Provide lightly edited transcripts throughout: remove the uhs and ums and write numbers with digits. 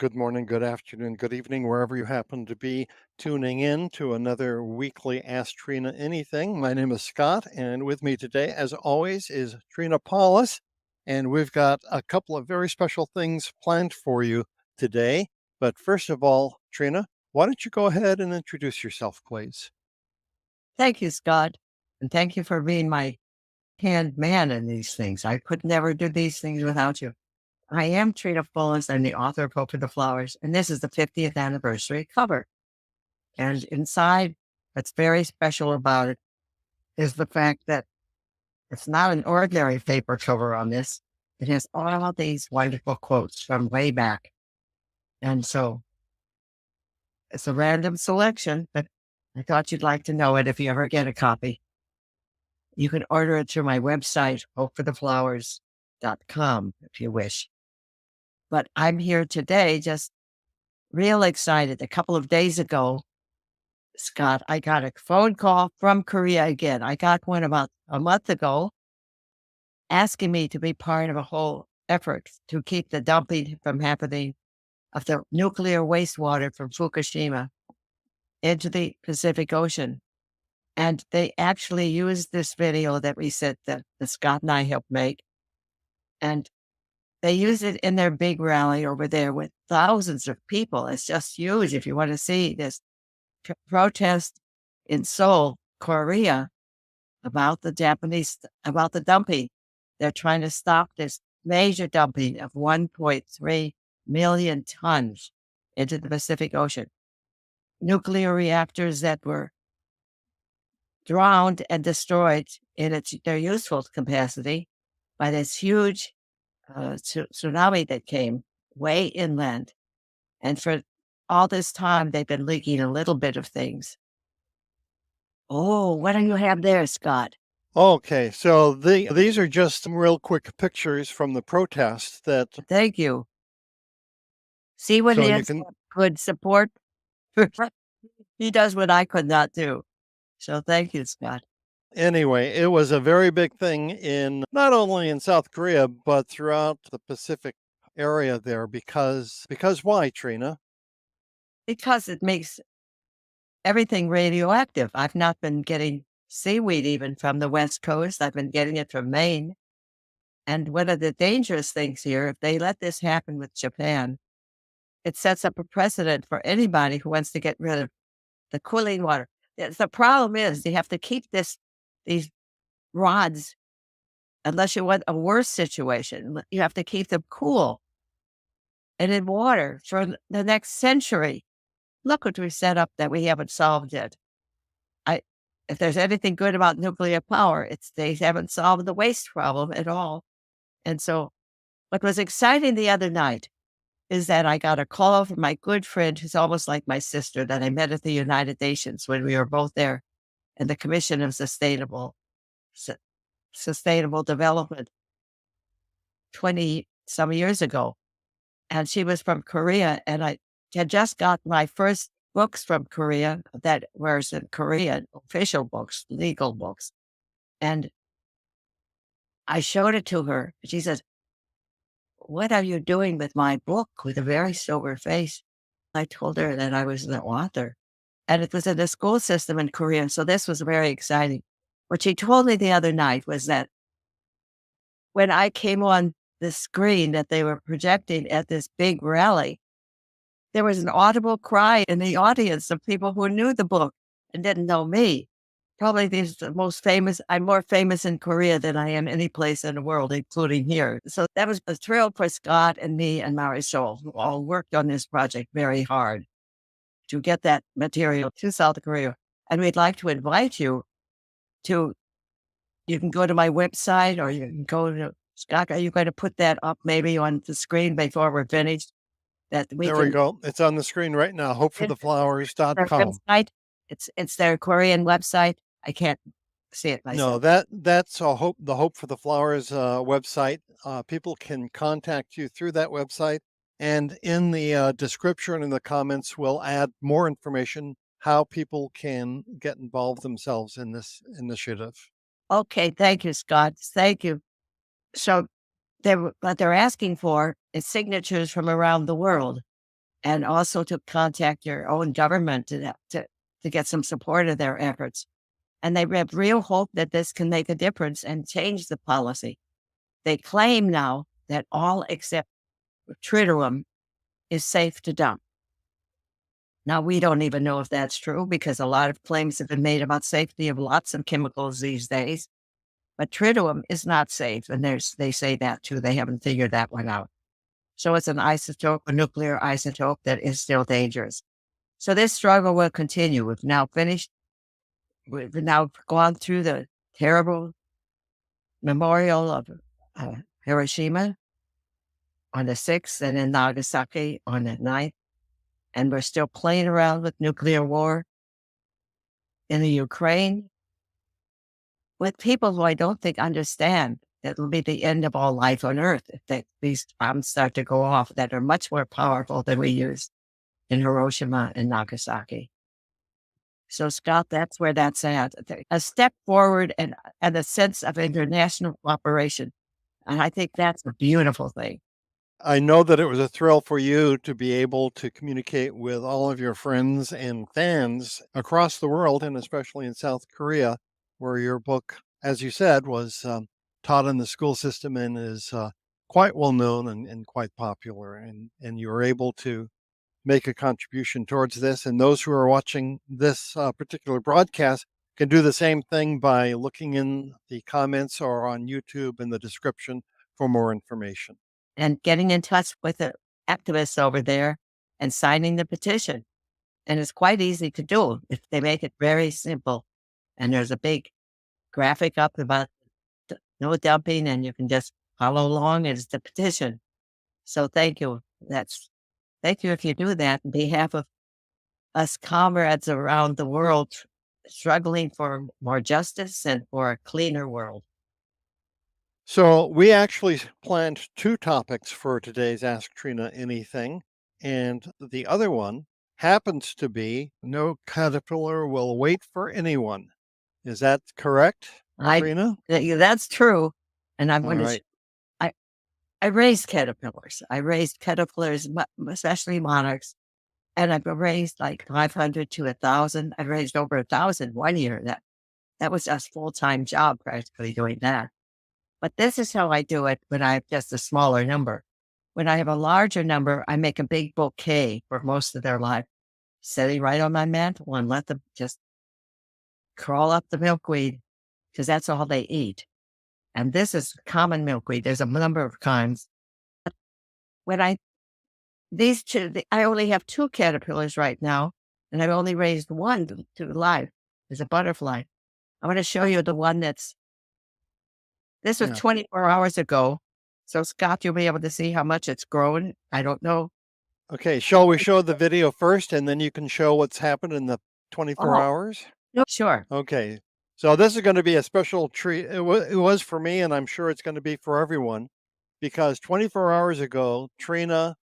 Good morning, good afternoon, good evening, wherever you happen to be tuning in to another weekly Ask Trina Anything. My name is Scott, and with me today, as always, is Trina Paulus. And we've got a couple of very special things planned for you today. But first of all, Trina, why don't you go ahead and introduce yourself, please? Thank you, Scott. And thank you for being my hand man in these things. I could never do these things without you. I am Trina Paulus. I'm the author of Hope for the Flowers, and this is the 50th anniversary cover. And inside, what's very special about it is the fact that it's not an ordinary paper cover on this. It has all of these wonderful quotes from way back. And so it's a random selection, but I thought you'd like to know it if you ever get a copy. You can order it through my website, hopefortheflowers.com, if you wish. But I'm here today just real excited. A couple of days ago, Scott, I got a phone call from Korea again. I got one about a month ago asking me to be part of a whole effort to keep the dumping from happening of the nuclear wastewater from Fukushima into the Pacific Ocean. And they actually used this video that we said that Scott and I helped make. And they use it in their big rally over there with thousands of people. It's just huge. If you want to see this protest in Seoul, Korea, about the about the dumping. They're trying to stop this major dumping of 1.3 million tons into the Pacific Ocean. Nuclear reactors that were drowned and destroyed in their useful capacity by this huge tsunami that came way inland. And for all this time, they've been leaking a little bit of things. Oh, what do you have there, Scott? Okay, so these are just some real quick pictures from the protest that Thank you. See what so it you is? can Good support. He does what I could not do. So thank you, Scott. Anyway, it was a very big thing in not only in South Korea, but throughout the Pacific area there because why, Trina? Because it makes everything radioactive. I've not been getting seaweed even from the West Coast. I've been getting it from Maine. And one of the dangerous things here, if they let this happen with Japan, it sets up a precedent for anybody who wants to get rid of the cooling water. The problem is you have to keep these rods, unless you want a worse situation, you have to keep them cool and in water for the next century. Look what we set up that we haven't solved yet. If there's anything good about nuclear power, it's they haven't solved the waste problem at all. And so what was exciting the other night is that I got a call from my good friend, who's almost like my sister, that I met at the United Nations when we were both there in the Commission of Sustainable Development 20 some years ago. And she was from Korea, and I had just got my first books from Korea that was in Korean, official books, legal books. And I showed it to her. She says, "What are you doing with my book?" with a very sober face. I told her that I was the author, and it was in the school system in Korea. So this was very exciting. What she told me the other night was that when I came on the screen that they were projecting at this big rally, there was an audible cry in the audience of people who knew the book and didn't know me. Probably these the most famous. I'm more famous in Korea than I am any place in the world, including here. So that was a thrill for Scott and me and Marisol, who all worked on this project very hard to get that material to South Korea. And we'd like to invite you to, you can go to my website, or you can go to, Scott, are you going to put that up maybe on the screen before we're finished? That we There we can, go. It's on the screen right now, their hopefortheflowers.com. website. It's their Korean website. I can't see it No, myself. that's the Hope for the Flowers website. People can contact you through that website, and in the description and the comments, we'll add more information how people can get involved themselves in this initiative. Okay, thank you, Scott. Thank you. So what they're asking for is signatures from around the world. and also to contact your own government to get some support of their efforts. And they have real hope that this can make a difference and change the policy. They claim now that all except tritium is safe to dump. Now, we don't even know if that's true because a lot of claims have been made about safety of lots of chemicals these days. But tritium is not safe, and they say that too. They haven't figured that one out. So it's an isotope, a nuclear isotope that is still dangerous. So this struggle will continue. We've now gone through the terrible memorial of Hiroshima on the 6th and in Nagasaki on the 9th. And we're still playing around with nuclear war in the Ukraine with people who I don't think understand that will be the end of all life on Earth if these bombs start to go off that are much more powerful than we used in Hiroshima and Nagasaki. So, Scott, that's where that's at. A step forward and a sense of international cooperation. And I think that's a beautiful thing. I know that it was a thrill for you to be able to communicate with all of your friends and fans across the world, and especially in South Korea, where your book, as you said, was taught in the school system and is quite well known and quite popular. And you were able to make a contribution towards this. And those who are watching this particular broadcast can do the same thing by looking in the comments or on YouTube in the description for more information. And getting in touch with the activists over there and signing the petition. And it's quite easy to do if they make it very simple. And there's a big graphic up about no dumping, and you can just follow along. It's the petition. So thank you. Thank you if you do that on behalf of us comrades around the world struggling for more justice and for a cleaner world. So we actually planned two topics for today's Ask Trina Anything. And the other one happens to be no caterpillar will wait for anyone. Is that correct, Trina? That's true. And I'm All going to, right. I raised caterpillars. I raised caterpillars, especially monarchs. And I've raised like 500 to 1,000. I raised over 1,000 one year. That was a full-time job practically doing that. But this is how I do it when I have just a smaller number. When I have a larger number, I make a big bouquet for most of their life, sitting right on my mantle and let them just crawl up the milkweed because that's all they eat. And this is common milkweed. There's a number of kinds. When I only have 2 caterpillars right now, and I've only raised one to life. There's a butterfly. I want to show you the one this was 24 hours ago. So, Scott, you'll be able to see how much it's grown. I don't know. Okay, shall we show the video first and then you can show what's happened in the 24 hours? No, sure. Okay, so this is going to be a special treat. It was for me, and I'm sure it's going to be for everyone, because 24 hours ago, Trina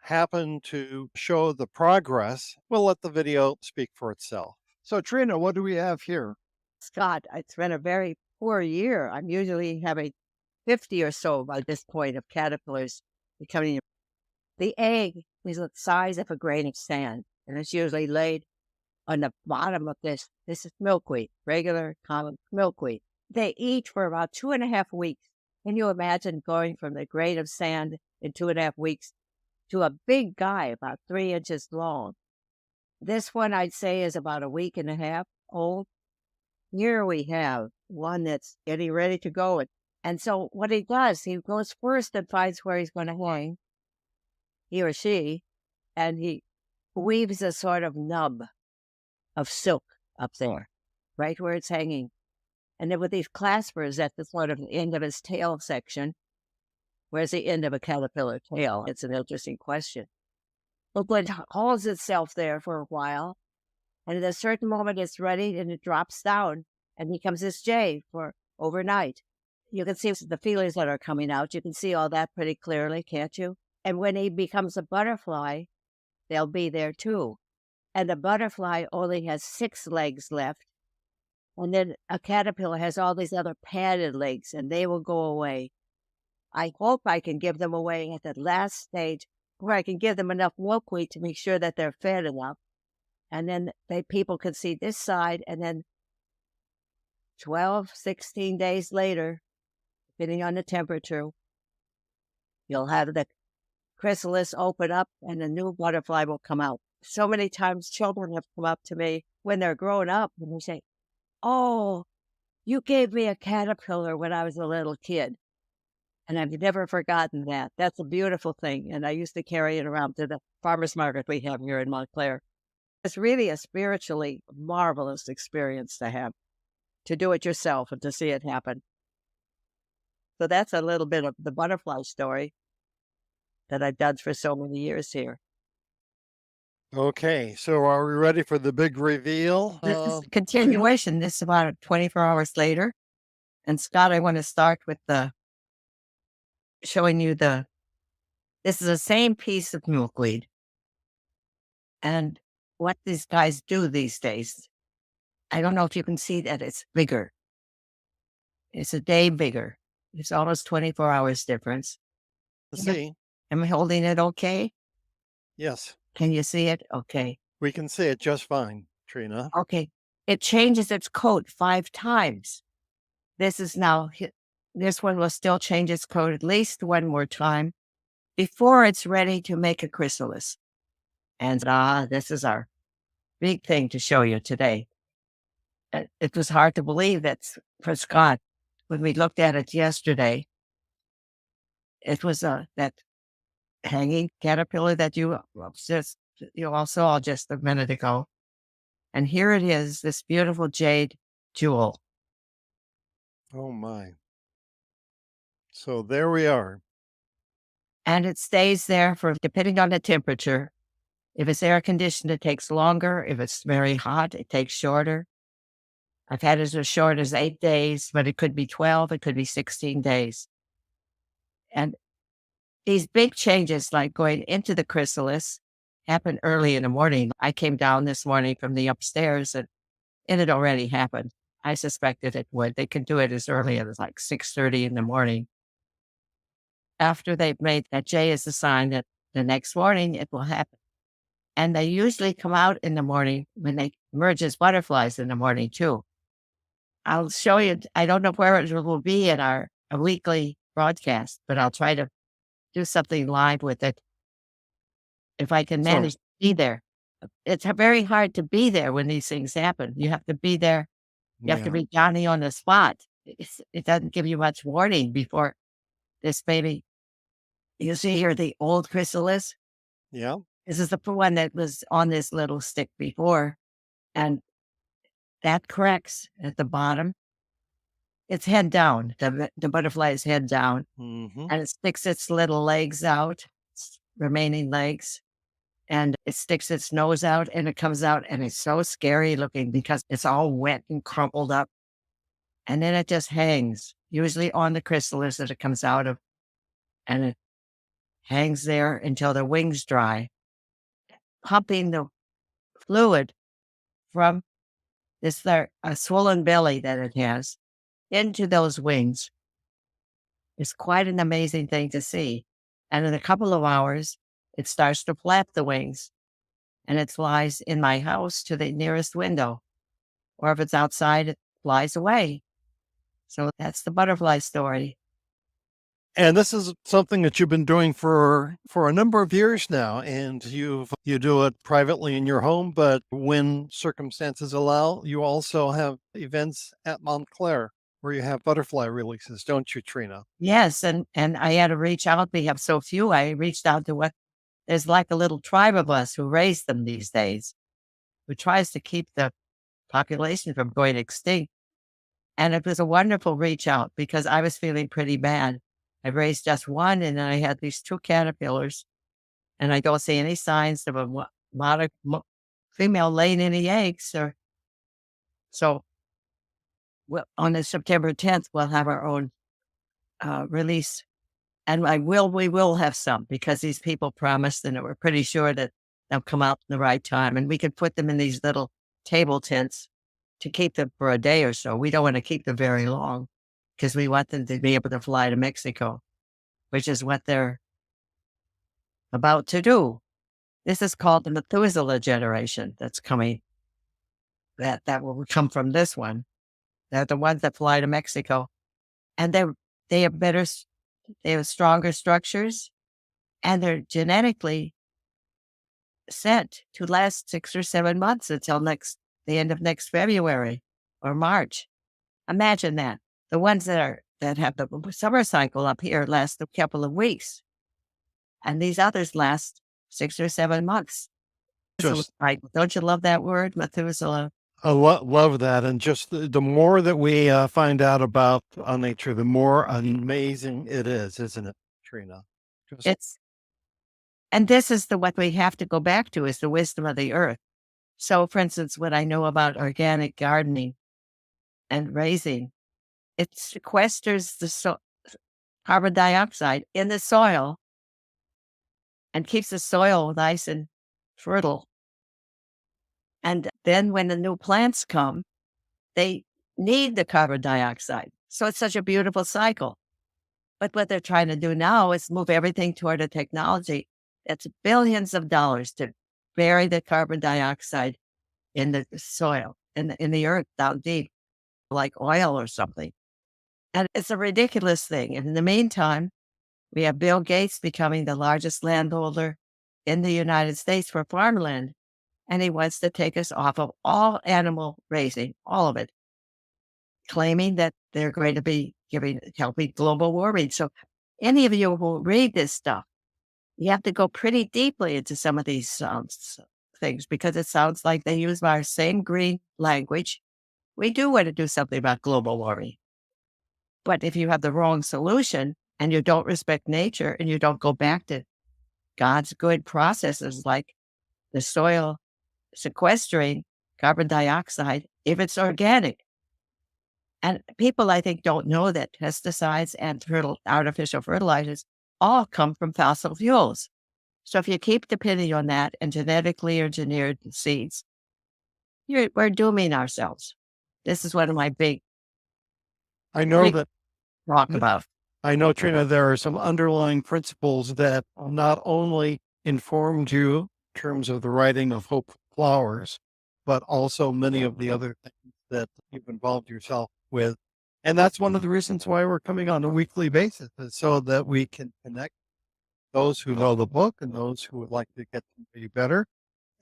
happened to show the progress. We'll let the video speak for itself. So, Trina, what do we have here? Scott, it's been a very poor year. I'm usually having 50 or so by this point of caterpillars becoming. The egg is the size of a grain of sand, and it's usually laid on the bottom of this. This is milkweed, regular common milkweed. They eat for about 2.5 weeks. Can you imagine going from the grain of sand in 2.5 weeks to a big guy about 3 inches long? This one I'd say is about 1.5 weeks old. Here we have one that's getting ready to go. And so what he does, he goes first and finds where he's going to hang, he or she, and he weaves a sort of nub of silk up there, right where it's hanging. And then with these claspers at the sort of end of his tail section, where's the end of a caterpillar tail? It's an interesting question. But it holds itself there for a while, and at a certain moment it's ready and it drops down and becomes this jay for overnight. You can see the feelers that are coming out. You can see all that pretty clearly, can't you? And when he becomes a butterfly, they'll be there too. And a butterfly only has 6 legs left. And then a caterpillar has all these other padded legs, and they will go away. I hope I can give them away at the last stage where I can give them enough milkweed to make sure that they're fed enough. And then people can see this side, and then 12, 16 days later, depending on the temperature, you'll have the chrysalis open up and a new butterfly will come out. So many times children have come up to me when they're grown up and they say, "Oh, you gave me a caterpillar when I was a little kid." And I've never forgotten that. That's a beautiful thing. And I used to carry it around to the farmer's market we have here in Montclair. It's really a spiritually marvelous experience to have, to do it yourself and to see it happen. So that's a little bit of the butterfly story that I've done for so many years here. Okay, so are we ready for the big reveal? This is a continuation. This is about 24 hours later. And Scott, I want to start with showing you this is the same piece of milkweed. And what these guys do these days, I don't know if you can see that it's bigger. It's a day bigger. It's almost 24 hours difference. Let's see. Am I holding it okay? Yes, Can you see it? Okay. we can see it just fine, Trina. Okay. It changes its coat 5 times. This one will still change its coat at least one more time before it's ready to make a chrysalis. And this is our big thing to show you today. It was hard to believe that for Scott, when we looked at it yesterday, it was that hanging caterpillar that you all saw just a minute ago. And here it is, this beautiful jade jewel. Oh my. So there we are. And it stays there for, depending on the temperature. If it's air conditioned, it takes longer. If it's very hot, it takes shorter. I've had it as short as 8 days, but it could be 12, it could be 16 days. And these big changes, like going into the chrysalis, happen early in the morning. I came down this morning from the upstairs and it had already happened. I suspected it would. They can do it as early as like 6:30 in the morning. After they've made that J is a sign that the next morning it will happen. And they usually come out in the morning when they emerge as butterflies in the morning too. I'll show you. I don't know where it will be in our weekly broadcast, but I'll try to do something live with it if I can manage to be there. It's very hard to be there when these things happen. You have to be there. You have to be Johnny on the spot. It doesn't give you much warning before this baby. You see here the old chrysalis. Yeah. This is the one that was on this little stick before. And that cracks at the bottom. It's head down. The butterfly is head down. Mm-hmm. And it sticks its little legs out, its remaining legs. And it sticks its nose out and it comes out and it's so scary looking because it's all wet and crumpled up. And then it just hangs, usually on the chrysalis that it comes out of. And it hangs there until the wings dry, pumping the fluid from a swollen belly that it has into those wings. It's quite an amazing thing to see. And in a couple of hours, it starts to flap the wings and it flies in my house to the nearest window. Or if it's outside, it flies away. So that's the butterfly story. And this is something that you've been doing for a number of years now, and you do it privately in your home, but when circumstances allow, you also have events at Montclair where you have butterfly releases, don't you, Trina? Yes, and I had to reach out. We have so few. I reached out to there's like a little tribe of us who raise them these days, who tries to keep the population from going extinct. And it was a wonderful reach out because I was feeling pretty bad. I raised just one, and then I had these 2 caterpillars, and I don't see any signs of a monarch female laying any eggs. So on the September 10th, we'll have our own release, and we will have some because these people promised, and we're pretty sure that they'll come out in the right time, and we could put them in these little table tents to keep them for a day or so. We don't want to keep them very long because we want them to be able to fly to Mexico, which is what they're about to do. This is called the Methuselah generation that's coming. That will come from this one. They're the ones that fly to Mexico. And they have better, they have stronger structures, and they're genetically set to last 6 or 7 months until the end of next February or March. Imagine that. The ones that have the summer cycle up here last a couple of weeks, and these others last 6 or 7 months. Just, Don't you love that word, Methuselah? I love that. And just the more that we find out about nature, the more amazing it is, isn't it, Trina? And this is what we have to go back to, is the wisdom of the earth. So, for instance, what I know about organic gardening and raising, it sequesters the carbon dioxide in the soil and keeps the soil nice and fertile. And then when the new plants come, they need the carbon dioxide. So it's such a beautiful cycle. But what they're trying to do now is move everything toward a technology that's billions of dollars to bury the carbon dioxide in the soil, in the earth down deep, like oil or something. And it's a ridiculous thing. And in the meantime, we have Bill Gates becoming the largest landholder in the United States for farmland. And he wants to take us off of all animal raising, all of it, claiming that they're going to be helping global warming. So any of you who read this stuff, you have to go pretty deeply into some of these things, because it sounds like they use our same green language. We do want to do something about global warming. But if you have the wrong solution and you don't respect nature and you don't go back to God's good processes like the soil sequestering carbon dioxide, if it's organic. And people, I think, don't know that pesticides and artificial fertilizers all come from fossil fuels. So if you keep depending on that and genetically engineered seeds, we're dooming ourselves. This is one of my big talk about. I know, Trina, there are some underlying principles that not only informed you in terms of the writing of Hope Flowers, but also many of the other things that you've involved yourself with. And that's one of the reasons why we're coming on a weekly basis, is so that we can connect those who know the book and those who would like to get to know you better.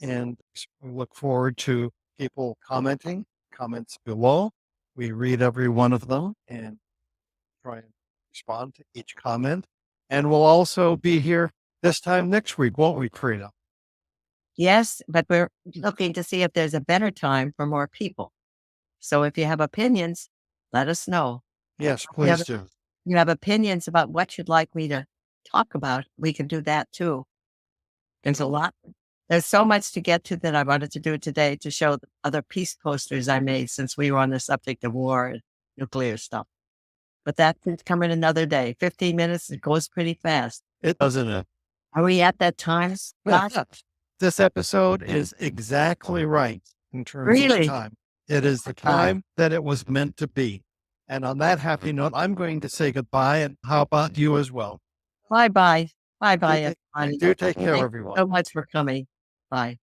And we look forward to people comments below. We read every one of them and try and respond to each comment. And we'll also be here this time next week, won't we, Trina? Yes, but we're looking to see if there's a better time for more people. So if you have opinions, let us know. Yes, please do. You have opinions about what you'd like me to talk about, we can do that too. There's so much to get to that I wanted to do today to show the other peace posters I made since we were on the subject of war and nuclear stuff. But that can come in another day. 15 minutes, it goes pretty fast. It doesn't it? Are we at that time, Scott? This episode is exactly right in terms of time. It is the time that it was meant to be. And on that happy note, I'm going to say goodbye. And how about you as well? Bye-bye. Bye-bye, everyone. Do take care, everyone. Thank you so much for coming. Bye.